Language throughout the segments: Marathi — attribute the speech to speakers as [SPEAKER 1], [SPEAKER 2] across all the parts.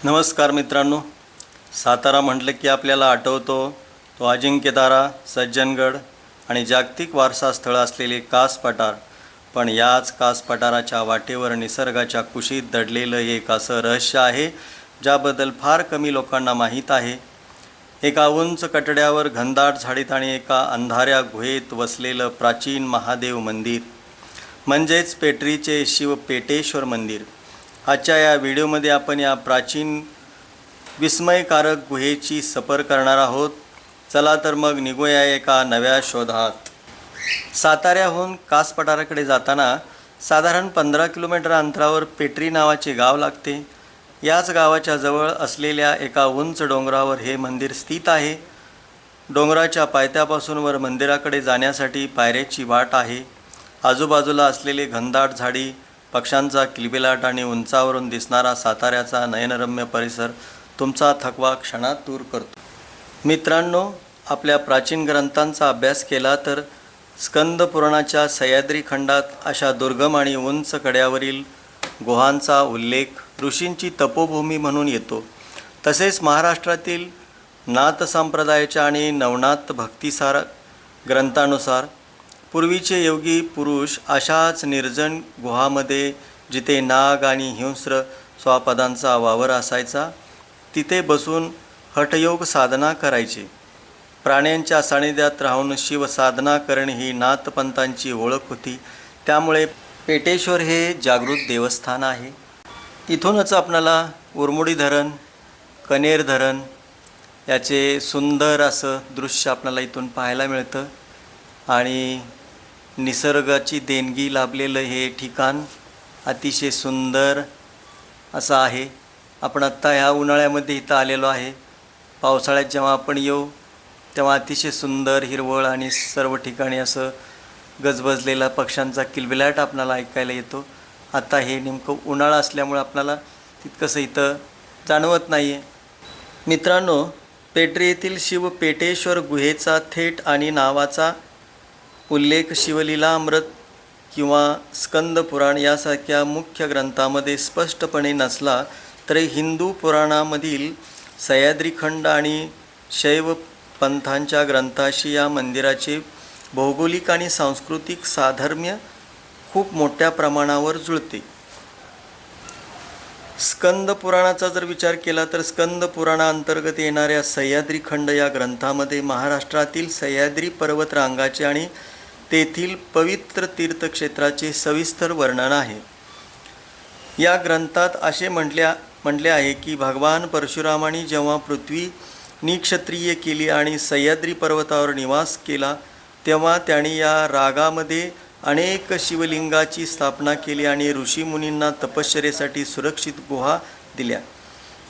[SPEAKER 1] नमस्कार मित्रांनो, सातारा म्हटलं की आपल्याला आठवतो तो अजिंक्यतारा, सज्जनगड आणि जागतिक वारसा स्थळ असलेले कास पठार. पण याच कास पठाराच्या वाटेवर निसर्गाच्या कुशीत दडलेलं एक असं रहस्य आहे ज्याबद्दल फार कमी लोकांना माहीत आहे. एका उंच कटड्यावर घनदाट झाडीत आणि एका अंधाऱ्या गुहेत वसलेलं प्राचीन महादेव मंदिर म्हणजेच पेटरीचे शिव पेटेश्वर मंदिर. आजच्या या व्हिडिओमध्ये आपण या प्राचीन विस्मयकारक गुहेची सफर करणार आहोत. चला तर मग निघूया एका नव्या शोधात. साताऱ्याहून कास पठाराकडे जाताना साधारण 15 किलोमीटर अंतरावर पेटरी नावाचे गाव लागते. याच गावाच्या जवळ असलेल्या एका उंच डोंगरावर हे मंदिर स्थित आहे. डोंगराच्या पायथ्यापासून वर मंदिराकडे जाण्यासाठी पायऱ्याची वाट आहे. आजूबाजूला असलेले घनदाट झाडी, पक्ष्यांचा किलबिलाट आणि उंचावरून दिसणारा साताऱ्याचा नयनरम्य परिसर तुमचा थकवा क्षणात दूर करतो. मित्रांनो, आपल्या प्राचीन ग्रंथांचा अभ्यास केला तर स्कंद पुराणाच्या सह्याद्री खंडात अशा दुर्गम आणि उंच कड्यावरील गुहांचा उल्लेख ऋषींची तपोभूमी म्हणून येतो. तसेच महाराष्ट्रातील नाथ संप्रदायाच्या आणि नवनाथ भक्तिसार ग्रंथानुसार पूर्वीचे योगी पुरुष अशाच निर्जन गुहामध्ये, जिथे नाग आणि हिंस्र स्वापदांचा वावर असायचा, तिथे बसून हठयोग साधना करायचे. प्राण्यांच्या सानिध्यात राहून शिवसाधना करणे ही नाथपंथांची ओळख होती. त्यामुळे पेटेश्वर हे जागृत देवस्थान आहे. इथूनच आपणाला उरमुडी धरण, कनेर धरण याचे सुंदर असं दृश्य आपल्याला इथून पाहायला मिळतं. आणि निसर्गाची देणगी लाभलेलं हे ठिकाण अतिशय सुंदर असं आहे. आपण आत्ता ह्या उन्हाळ्यामध्ये इथं आलेलो आहे. पावसाळ्यात जेव्हा आपण येऊ तेव्हा अतिशय सुंदर हिरवळ आणि सर्व ठिकाणी असं गजबजलेला पक्ष्यांचा किलबिलाट आपल्याला ऐकायला येतो. आता हे नेमकं उन्हाळा असल्यामुळे आपल्याला तितकंसं इथं जाणवत नाही आहे. मित्रांनो, पेटरी येथील शिव पेटेश्वर गुहेचा थेट आणि नावाचा उल्लेख शिवलीलामृत किंवा स्कंद पुराण यासारख्या मुख्य ग्रंथामध्ये स्पष्टपणे नसला तरी हिंदू पुराणामधील सह्याद्री खंड आणि शैव पंथांच्या ग्रंथाशी या मंदिराचे भौगोलिक आणि सांस्कृतिक साधर्म्य खूप मोठ्या प्रमाणावर जुळते. स्कंद पुराणाचा जर विचार केला तर स्कंद पुराणाअंतर्गत येणाऱ्या सह्याद्री खंड या ग्रंथामध्ये महाराष्ट्रातील सह्याद्री पर्वतरांगाचे आणि तेथील पवित्र तीर्थक्षेत्राचे सविस्तर वर्णन आहे. या ग्रंथात असे म्हटले आहे की भगवान परशुरामांनी जेव्हा पृथ्वी निक्षत्रिय केली आणि सह्याद्री पर्वतावर निवास केला तेव्हा त्यांनी या रागामध्ये अनेक शिवलिंगाची स्थापना केली आणि ऋषीमुनींना तपश्चर्येसाठी सुरक्षित गुहा दिल्या.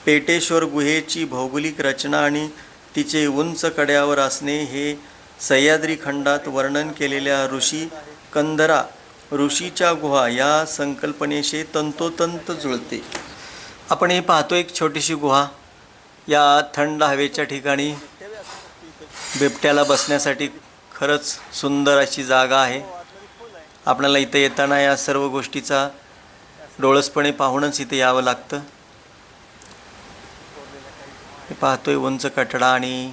[SPEAKER 1] पेटेश्वर गुहेची भौगोलिक रचना आणि तिचे उंच कड्यावर असणे हे सह्याद्री खंडात वर्णन केलेल्या ऋषी कंदरा ऋषीच्या गुहा या संकल्पनेशी तंतोतंत जुळते. आपण हे पाहतो एक छोटीशी गुहा. या थंड हवेच्या ठिकाणी बिबट्याला बसण्यासाठी खरंच सुंदर अशी जागा आहे. आपल्याला इथं येताना या सर्व गोष्टीचा डोळसपणे पाहूनच इथे यावं लागतं. हे पाहतोय उंच कठडा आणि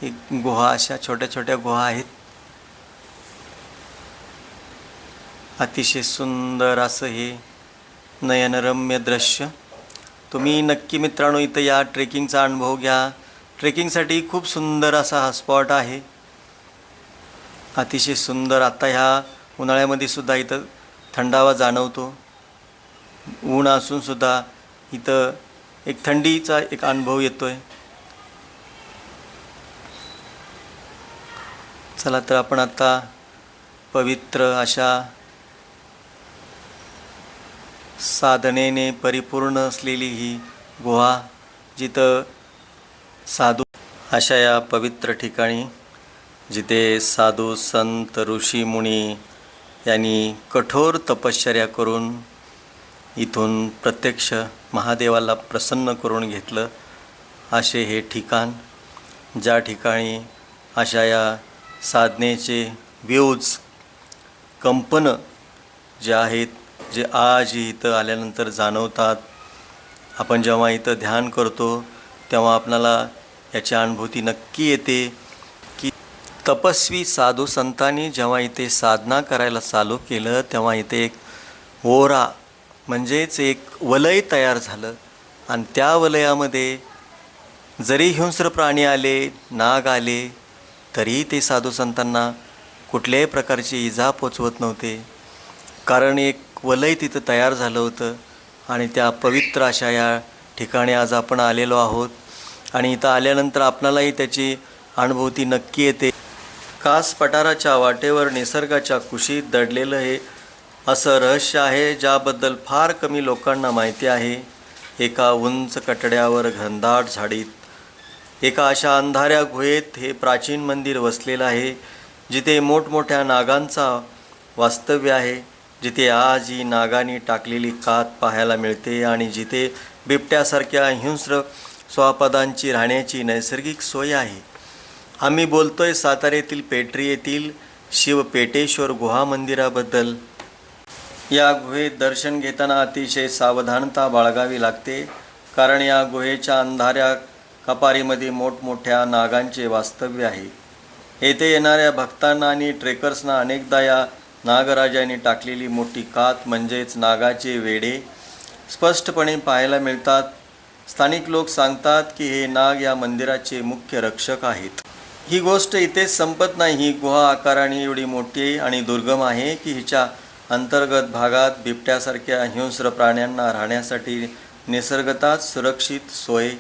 [SPEAKER 1] एक गुहा, अशा छोट्या छोट्या गुहा आहेत. अतिशय सुंदर असं हे नयनरम्य दृश्य. तुम्ही नक्की मित्रांनो इथं या, ट्रेकिंगचा अनुभव घ्या. ट्रेकिंगसाठी खूप सुंदर असा हा स्पॉट आहे. अतिशय सुंदर. आता ह्या उन्हाळ्यामध्ये सुद्धा इथं थंडावा जाणवतो. ऊन असून सुद्धा इथं एक थंडीचा एक अनुभव येतो आहे. चला तर आपण आता पवित्र अशा साधनेने परिपूर्ण असलेली ही गुहा, जिथं साधू अशा या पवित्र ठिकाणी जिथे साधू संत ऋषी मुनी यांनी कठोर तपश्चर्या करून इथून प्रत्यक्ष महादेवाला प्रसन्न करून घेतलं, असे हे ठिकाण, ज्या ठिकाणी अशा या साधनेचे व्यूज, कंपनं जे आहेत, जे आज इथं आल्यानंतर जाणवतात. आपण जेव्हा इथं ध्यान करतो तेव्हा आपल्याला याची अनुभूती नक्की येते की तपस्वी साधू संतांनी जेव्हा इथे साधना करायला चालू केलं तेव्हा इथे एक ओरा म्हणजेच एक वलय तयार झालं आणि त्या वलयामध्ये जरी हिंस्र प्राणी आले, नाग आले, तरी ते साधू संतांना कुठल्याही प्रकारची इजा पोचवत नव्हते. कारण एक वलय तिथं तयार झालं होतं आणि त्या पवित्र अशा या ठिकाणी आज आपण आलेलो आहोत आणि इथं आल्यानंतर आपणालाही त्याची अनुभूती नक्की येते. कास पठाराच्या वाटेवर निसर्गाच्या कुशीत दडलेलं हे असं रहस्य आहे ज्याबद्दल फार कमी लोकांना माहिती आहे. एका उंच कटड्यावर घनदाट झाडीत एका अशा अंधाऱ्या गुहेत हे प्राचीन मंदिर वसलेलं आहे, जिथे मोठमोठ्या नागांचा वास्तव्य आहे, जिथे आजही नागांनी टाकलेली कात पाहायला मिळते आणि जिथे बिबट्यासारख्या हिंस्र स्वापदांची राहण्याची नैसर्गिक सोय आहे. आम्ही बोलतोय साताऱ्यातील पेटरी येथील शिव पेटेश्वर गुहा मंदिराबद्दल. या गुहेत दर्शन घेताना अतिशय सावधानता बाळगावी लागते, कारण या गुहेच्या अंधाऱ्या कपारीमध्ये मोठमोठ्या नागांचे वास्तव्य आहे. येथे येणाऱ्या भक्तांना आणि ट्रेकर्सना अनेकदा या नागराजांनी टाकलेली मोठी कात म्हणजेच नागाचे वेढे स्पष्टपणे पाहायला मिळतात. स्थानिक लोक सांगतात की हे नाग या मंदिराचे मुख्य रक्षक आहेत. ही गोष्ट इथेच संपत नाही. ही गुहा आकाराने एवढी मोठी आणि दुर्गम आहे की हिच्या अंतर्गत भागात बिबट्यासारख्या हिंस्र प्राण्यांना राहण्यासाठी निसर्गताच सुरक्षित सोय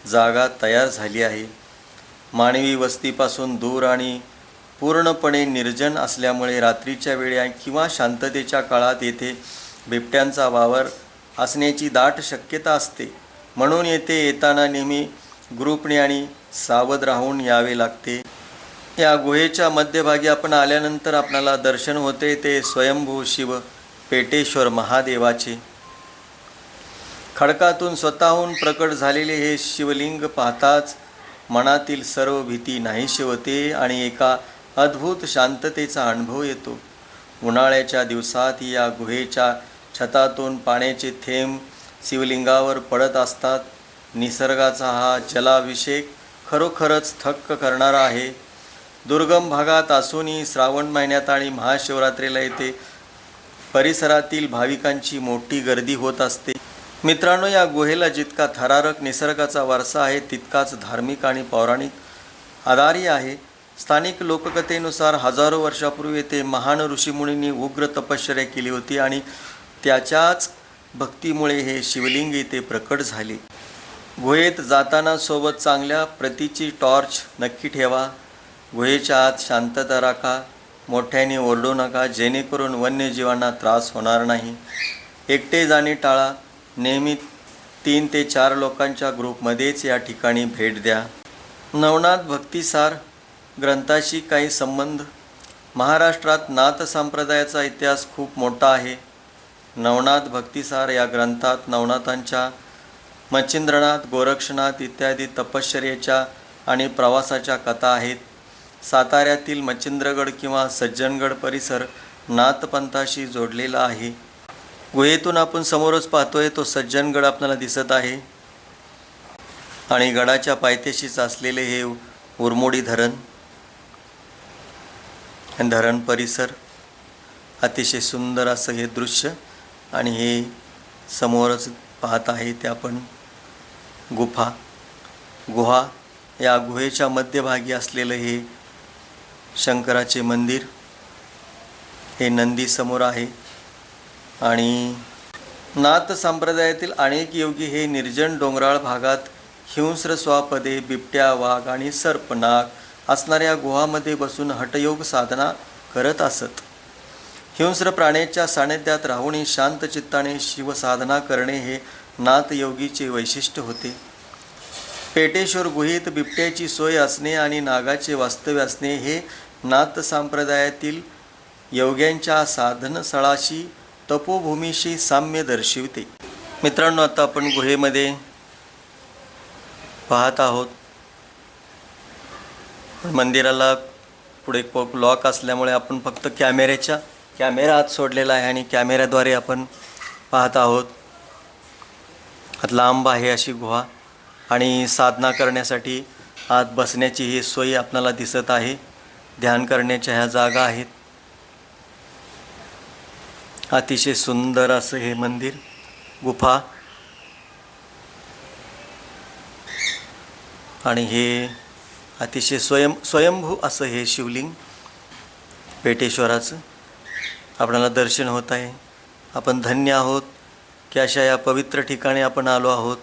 [SPEAKER 1] जागा तयार झाली आहे. मानवी वस्तीपासून दूर आणि पूर्णपणे निर्जन असल्यामुळे रात्रीच्या वेळी किंवा शांततेच्या काळात येथे बिबट्यांचा वावर असण्याची दाट शक्यता असते. म्हणून येथे येताना नेहमी ग्रुपने आणि सावध राहून यावे लागते. या गुहेच्या मध्यभागी आपण आल्यानंतर आपणाला दर्शन होते ते स्वयंभू शिव पेटेश्वर महादेवाचे. खडकातून स्वतःहून प्रकट झालेले हे शिवलिंग पाहताच मनातील सर्व भीती नाहीशी होते आणि एका अद्भुत शांततेचा अनुभव येतो. उन्हाळ्याच्या दिवसात या गुहेच्या छतातून पाण्याचे थेंब शिवलिंगावर पडत असतात. निसर्गाचा हा जलाभिषेक खरोखरच थक्क करणारा आहे. दुर्गम भागात असूनही श्रावण महिन्यात आणि महाशिवरात्रीला येथे परिसरातील भाविकांची मोठी गर्दी होत असते. मित्रांनो, या गुहेला जितका थरारक निसर्गाचा वारसा आहे तितकाच धार्मिक आणि पौराणिक आधारही आहे. स्थानिक लोककथेनुसार हजारो वर्षापूर्वी येथे महान ऋषीमुनींनी उग्र तपश्चर्या केली होती आणि त्याच्याच भक्तीमुळे हे शिवलिंग येथे प्रकट झाले. गुहेत जाताना सोबत चांगल्या प्रतीची टॉर्च नक्की ठेवा. गुहेच्या आत शांतता राखा. मोठ्याने ओरडू नका, जेणेकरून वन्यजीवांना त्रास होणार नाही. एकटे जाणे टाळा. नेहमी 3 ते 4 लोकांच्या ग्रुपमध्येच या ठिकाणी भेट द्या. नवनाथ भक्तिसार ग्रंथाशी काही संबंध. महाराष्ट्रात नाथ संप्रदायाचा इतिहास खूप मोठा आहे. नवनाथ भक्तिसार या ग्रंथात नवनाथांच्या मच्छिंद्रनाथ, गोरक्षनाथ इत्यादी तपश्चर्येच्या आणि प्रवासाच्या कथा आहेत. साताऱ्यातील मच्छिंद्रगड किंवा सज्जनगड परिसर नाथपंथाशी जोडलेला आहे. गुहेतून आपण समोरच पाहतोय तो सज्जनगड आपल्याला दिसत आहे आणि गडाच्या पायथ्याशीच असलेले हे उरमोडी धरण परिसर. अतिशय सुंदर असं हे दृश्य आणि हे समोरच पाहत आहे ते आपण गुहा. या गुहेच्या मध्यभागी असलेलं हे शंकराचे मंदिर. हे नंदी समोर आहे आणि नाथ संप्रदायातील अनेक योगी हे निर्जन डोंगराळ भागात हिंस्र स्वापदे, बिबट्या, वाघ आणि सर्प, नाग असणाऱ्या गुहामध्ये बसून हठयोग साधना करत असत. हिंस्र प्राण्याच्या सानिध्यात राहून शांत चित्ताने शिवसाधना करणे हे नाथयोगीचे वैशिष्ट्य होते. पेटेश्वर गुहेत बिबट्याची सोय असणे आणि नागाचे वास्तव्य असणे हे नाथ संप्रदायातील योग्यांच्या साधनस्थळाशी, तपोभूमीशी साम्य दर्शविते. मित्रांनो, आता आपण गुहेमध्ये पाहत आहोत. मंदिराला पुढे लॉक असल्यामुळे आपण फक्त कॅमेरा आत सोडलेला आहे आणि कॅमेऱ्याद्वारे आपण पाहत आहोत. आत लांब आहे अशी गुहा आणि साधना करण्यासाठी आत बसण्याची ही सोय आपल्याला दिसत आहे. ध्यान करण्याच्या ह्या जागा आहेत. अतिशय सुंदर असं हे मंदिर, गुफा, आणि हे अतिशय स्वयंभू असं हे शिवलिंग पेटेश्वराचं आपल्याला दर्शन होत आहे. आपण धन्य आहोत की अशा या पवित्र ठिकाणी आपण आलो आहोत.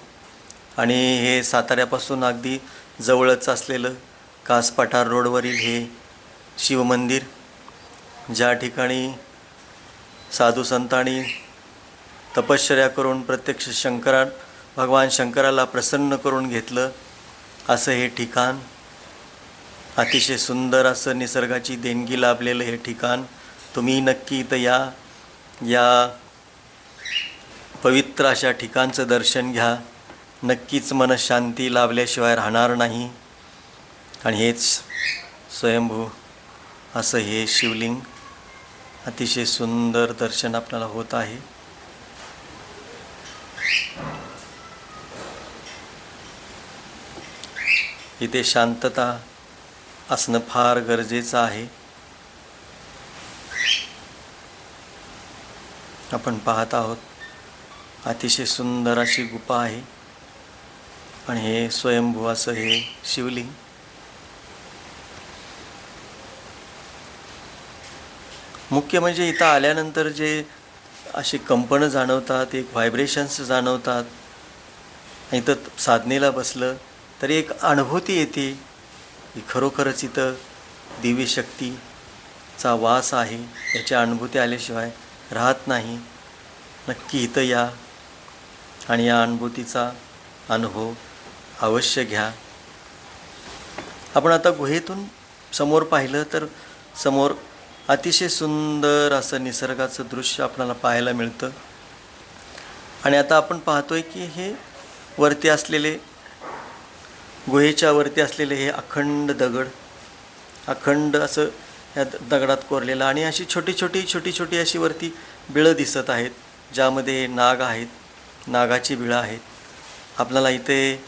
[SPEAKER 1] आणि हे साताऱ्यापासून अगदी जवळच असलेलं कास पठार रोडवरील हे शिवमंदिर, ज्या ठिकाणी साधू संतांनी तपश्चर्या करून प्रत्यक्ष भगवान शंकराला प्रसन्न करून घेतलं असं हे ठिकाण, अतिशय सुंदर असं निसर्गाची देणगी लाभलेलं हे ठिकाण. तुम्ही नक्की इथं या पवित्र अशा ठिकाणचं दर्शन घ्या. नक्कीच मनशांती लाभल्याशिवाय राहणार नाही. आणि हेच स्वयंभू असं हे शिवलिंग, अतिशय सुंदर दर्शन आपल्याला होत आहे. इथे शांतता असणं फार गरजेचं आहे. आपण पाहत आहोत अतिशय सुंदर अशी गुफा आहे आणि हे स्वयंभू असं हे शिवलिंग. मुख्य म्हणजे इथं आल्यानंतर जे असे कंपनं जाणवतात, एक व्हायब्रेशन्स जाणवतात. इथं साधनेला बसलं तरी एक अनुभूती येते की खरोखरच इथं दिव्य शक्तीचा वास आहे. याची अनुभूती आल्याशिवाय राहत नाही. नक्की इथं या आणि या अनुभूतीचा अनुभव अवश्य घ्या. आपण आता गुहेतून समोर पाहिलं तर समोर अतिशय सुंदर असं निसर्गाचं दृश्य आपल्याला पाहायला मिळतं. आणि आता आपण पाहतोय की हे वरती असलेले, गुहेच्या वरती असलेले हे अखंड दगड, अखंड असं ह्या दगडात कोरलेलं, आणि अशी छोटी छोटी अशी वरती बिळं दिसत आहेत, ज्यामध्ये नाग आहेत, नागाची बिळं आहेत. आपल्याला इथे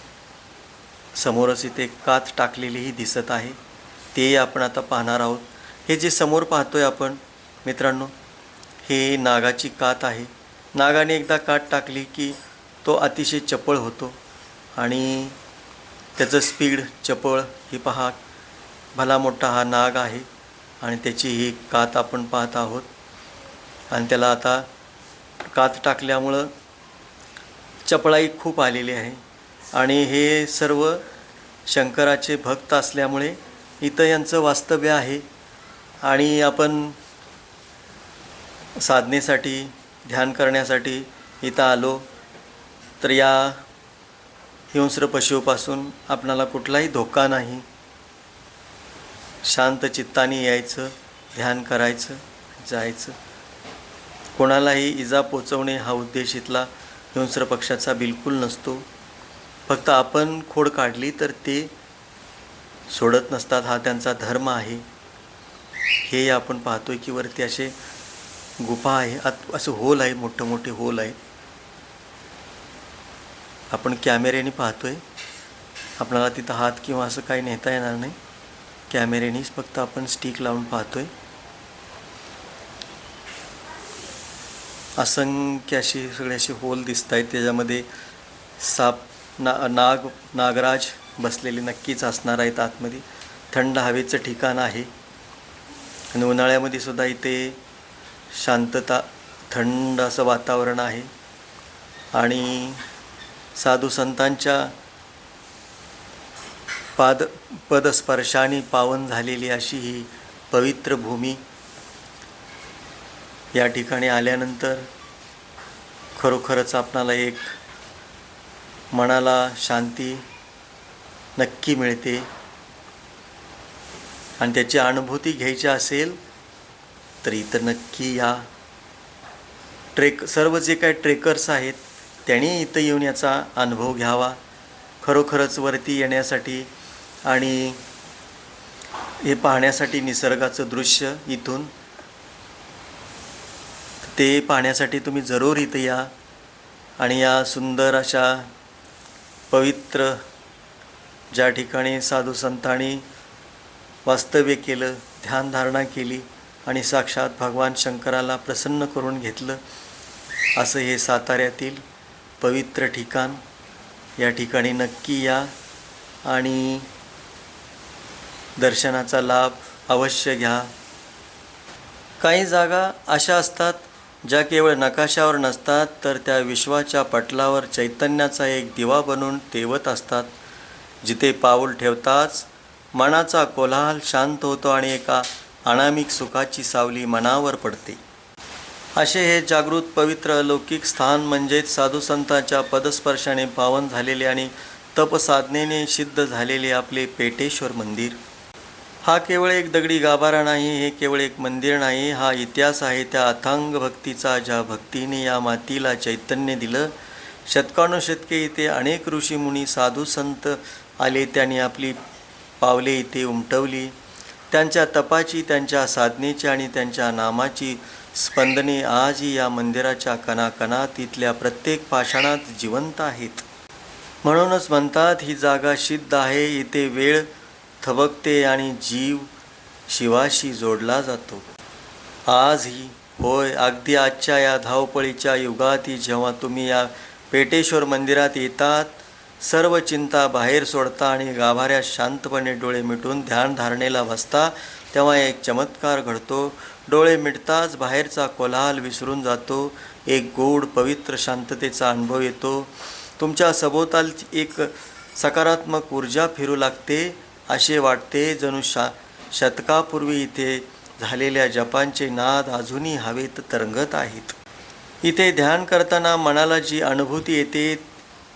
[SPEAKER 1] समोरच इथे कात टाकलेलीही दिसत आहे, ते आपण आता पाहणार आहोत. हे जे समोर पाहतोय आपण मित्रांनो, हे नागाची कात आहे. नागाने एकदा कात टाकली की तो अतिशय चपळ होतो आणि त्याचं स्पीड चपळ. ही पहा, भला मोठा हा नाग आहे आणि त्याची ही कात आपण पाहत आहोत. आणि त्याला आता कात टाकल्यामुळं चपळाई खूप आलेली आहे. आणि हे सर्व शंकराचे भक्त असल्यामुळे इथं यांचं वास्तव्य आहे. आणि आपण साधनेसाठी, ध्यान करण्यासाठी इथं आलो तर या हिंस्र पशुपासून आपणाला कुठलाही धोका नाही. शांत चित्ताने यायचं, ध्यान करायचं, जायचं. कोणालाही इजा पोचवणे हा उद्देश इथला हिंस्र पक्षाचा बिलकुल नसतो. फक्त आपण खोड काढली तर ते सोडत नसतात, हा त्यांचा धर्म आहे. हे आपण पाहतोय की वरती असे गुफा आहे, असं होल आहे, मोठे होल आहे. आपण कॅमेऱ्याने पाहतोय, आपल्याला तिथं हात किंवा असं काही नेता येणार नाही. कॅमेऱ्यानेच फक्त आपण स्टिक लावून पाहतोय. असंख्य असे सगळे असे होल दिसत आहेत, त्याच्यामध्ये साप, नागराज बसलेले नक्कीच असणार आहेत आतमध्ये. थंड हवेचं ठिकाण आहे आणि उन्हाळ्यामध्ये सुद्धा इथे शांतता, थंड असं वातावरण आहे. आणि साधू संतांच्या पदस्पर्शाने पावन झालेली अशी ही पवित्र भूमी. या ठिकाणी आल्यानंतर खरोखरच आपणाला एक मनाला शांती नक्की मिळते. आणि त्याची अनुभूती घ्यायची असेल तर इथं नक्की या. सर्व जे काही ट्रेकर्स आहेत त्यांनी इथं येऊन याचा अनुभव घ्यावा. खरोखरच वरती येण्यासाठी आणि हे पाहण्यासाठी निसर्गाचं दृश्य इथून, ते पाहण्यासाठी तुम्ही जरूर इथं या. आणि या सुंदर अशा पवित्र ज्या ठिकाणी साधू संतांनी वास्तव्य केलं, ध्यानधारणा केली आणि साक्षात भगवान शंकराला प्रसन्न करून घेतलं, असं हे साताऱ्यातील पवित्र ठिकाण. या ठिकाणी नक्की या आणि दर्शनाचा लाभ अवश्य घ्या. काही जागा अशा असतात ज्या केवळ नकाशावर नसतात, तर त्या विश्वाच्या पटलावर चैतन्याचा एक दिवा बनून तेवत असतात. जिथे पाऊल ठेवताच मनाचा कोलाहल शांत होतो आणि एका अनामिक सुखाची सावली मनावर पडते. असे हे जागृत पवित्र अलौकिक स्थान म्हणजेच साधू संतांच्या पदस्पर्शाने पावन झालेले आणि तपसाधनेने सिद्ध झालेले आपले पेटेश्वर मंदिर. हा केवळ एक दगडी गाभारा नाही, हे केवळ एक मंदिर नाही, हा इतिहास आहे त्या अथांग भक्तीचा, ज्या भक्तीने या मातीला चैतन्य दिलं. शतकानुशतके इथे अनेक ऋषीमुनी साधू संत आले, त्यांनी आपली पावले इथे उमटवली. त्यांच्या तपाची, त्यांच्या साधनेची आणि त्यांच्या नामाची स्पंदने आजही या मंदिराच्या कणाकणात, इथल्या प्रत्येक पाषाणात जिवंत आहेत. म्हणूनच म्हणतात, ही जागा सिद्ध आहे. इथे वेळ थबकते आणि जीव शिवाशी जोडला जातो. आजही, होय, अगदी आजच्या या धावपळीच्या युगातही जेव्हा तुम्ही या पेटेश्वर मंदिरात येतात, सर्व चिंता बाहेर सोडता आणि गाभाऱ्यात शांतपणे डोळे मिटून ध्यानधारणेला बसता, तेव्हा एक चमत्कार घडतो. डोळे मिटताच बाहेरचा कोलाहल विसरून जातो. एक गोड पवित्र शांततेचा अनुभव येतो. तुमच्या सभोवतालची एक सकारात्मक ऊर्जा फिरू लागते. असे वाटते जणू शतकापूर्वी इथे झालेल्या जपांचे नाद अजूनही हवेत तरंगत आहेत. इथे ध्यान करताना मनाला जी अनुभूती येते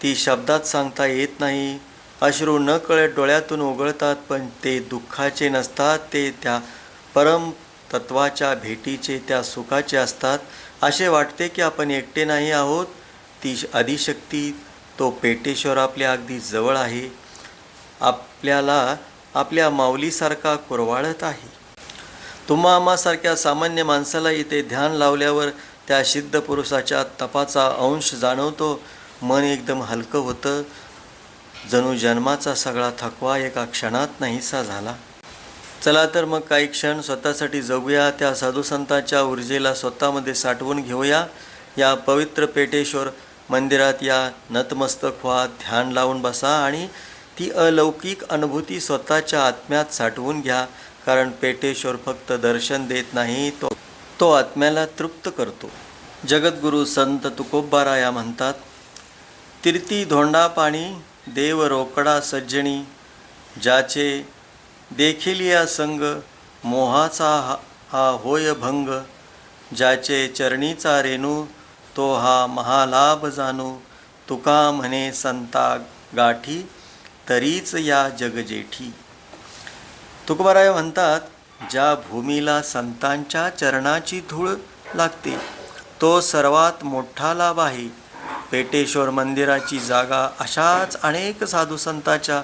[SPEAKER 1] ती शब्दात सांगता येत नाही. अश्रू न कळत डोळ्यातून उगळतात, पण ते दुःखाचे नसतात, ते त्या परम तत्वाच्या भेटीचे, त्या सुखाचे असतात. असे वाटते की आपण एकटे नाही आहोत. ती आदिशक्ती, तो पेटेश्वर आपल्या अगदी जवळ आहे, आपल्याला आपल्या माऊलीसारखा कुरवाळत आहे. तुम्हा आम्हासारख्या सामान्य माणसाला इथे ध्यान लावल्यावर त्या सिद्ध पुरुषाच्या तपाचा अंश जाणवतो. मन एकदम हलकं होतं, जणू जन्माचा सगळा थकवा एका क्षणात नाहीसा झाला. चला तर मग काही क्षण स्वतःसाठी जगूया. त्या साधूसंतांच्या ऊर्जेला स्वतःमध्ये साठवून घेऊया. या पवित्र पेटेश्वर मंदिरात या, नतमस्तक व्हा, ध्यान लावून बसा आणि ती अलौकिक अनुभूती स्वतःच्या आत्म्यात साठवून घ्या. कारण पेटेश्वर फक्त दर्शन देत नाही, तो आत्म्याला तृप्त करतो. जगद्गुरू संत तुकोबाराया म्हणतात, तीर्थी धोंडा पाणी देव रोकडा सज्जनी, ज्याचे देखीलिया संग मोहाचा हा होय भंग, ज्याचे चरणीचा रेणू तो हा महालाभ जाणू, तुका म्हणे संता गाठी तरीच या जगजेठी. तुकोबाराय म्हणतात, ज्या भूमीला संतांच्या चरणाची धूळ लागते तो सर्वात मोठा लाभ आहे. पेटेश्वर मंदिराची जागा अशाच अनेक साधुसंतांच्या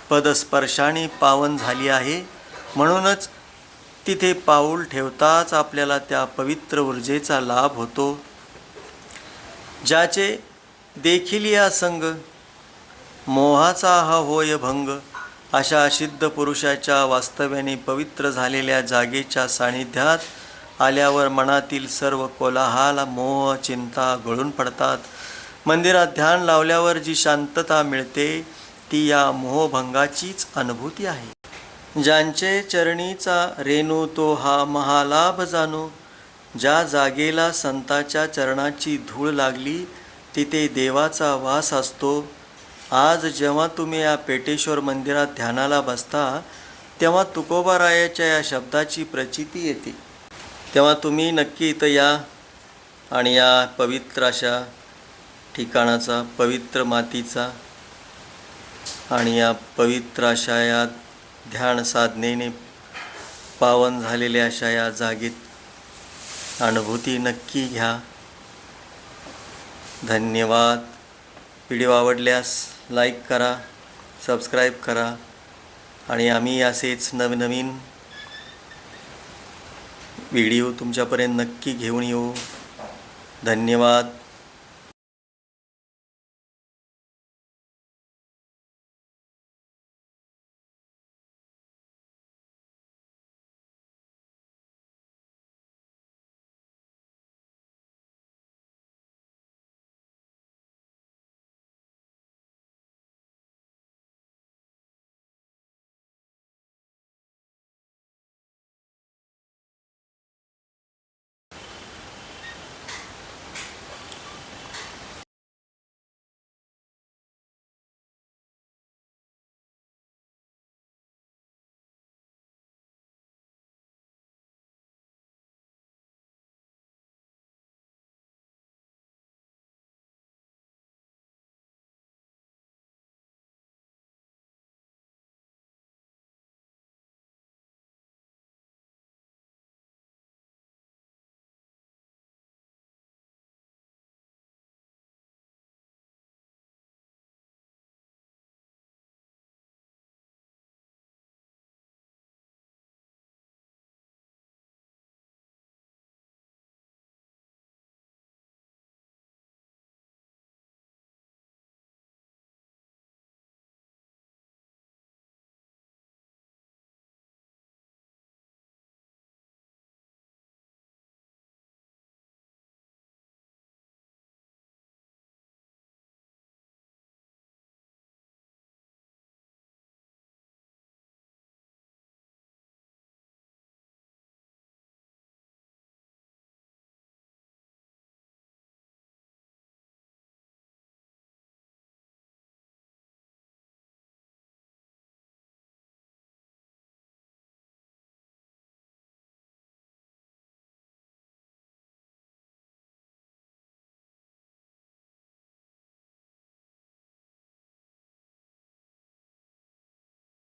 [SPEAKER 1] पदस्पर्शाने पावन झाली आहे. म्हणूनच तिथे पाऊल ठेवताच आपल्याला त्या पवित्र ऊर्जेचा लाभ होतो. ज्याचे देखील या संग मोहाचा हा होय भंग, अशा सिद्ध पुरुषाच्या वास्तव्याने पवित्र झालेल्या जागेच्या सानिध्यात आल्यावर मनातील सर्व कोलाहल, मोह, चिंता गळून पडतात. मंदिरात ध्यान लावल्यावर जी शांतता मिळते ती या मोहभंगाचीच अनुभूती आहे. ज्यांचे चरणीचा रेणू तो हा महालाभ जाणू, ज्या जागेला संताच्या चरणाची धूळ लागली तिथे देवाचा वास असतो. आज जेव्हा तुम्ही या पेटेश्वर मंदिरात ध्यानाला बसता तेव्हा तुकोबारायाच्या या शब्दाची प्रचिती येते. तेव्हा तुम्ही नक्की इथं या आणि या पवित्र अशा ठिकाणाचा, पवित्र मातीचा आणि या पवित्र अशा या ध्यान साधनेने पावन झालेल्या अशा या जागेत अनुभूती नक्की घ्या. धन्यवाद. व्हिडिओ आवडल्यास लाईक करा, सबस्क्राईब करा आणि आम्ही असेच नवनवीन व्हिडिओ तुमच्यापर्यंत नक्की घेऊन येऊ. धन्यवाद.